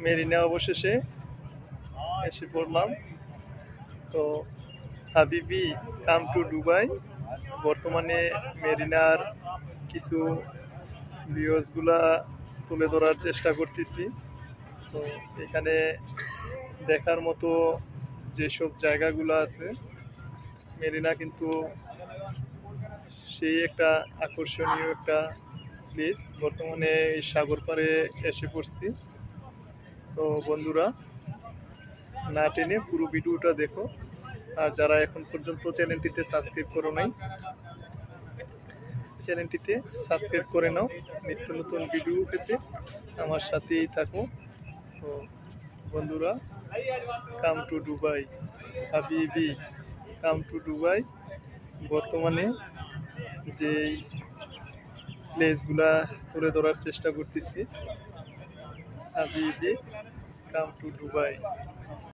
মেরিনা অবশেষে এসে পড়লাম। তো হাবিবি কাম টু দুবাই। বর্তমানে মেরিনার কিছু ভিউজগুলা তুলে ধরার চেষ্টা করতেছি। তো এখানে দেখার মতো যেসব জায়গাগুলো আছে, মেরিনা কিন্তু সেই একটা আকর্ষণীয় একটা প্লেস। বর্তমানে এই সাগর পাড়ে এসে পড়ছি। তো বন্ধুরা, না টেনে পুরো ভিডিওটা দেখো। আর যারা এখন পর্যন্ত চ্যানেলটিতে সাবস্ক্রাইব করো নাই, চ্যানেলটিতে সাবস্ক্রাইব করে নাও নিত্য নতুন ভিডিও পেতে। আমার সাথেই থাকো। তো বন্ধুরা, কাম টু দুবাই, হাবিবি কাম টু দুবাই। বর্তমানে যেই প্লেসগুলা তুলে ধরার চেষ্টা করতেছি, হাবিবি কাম টু দুবাই।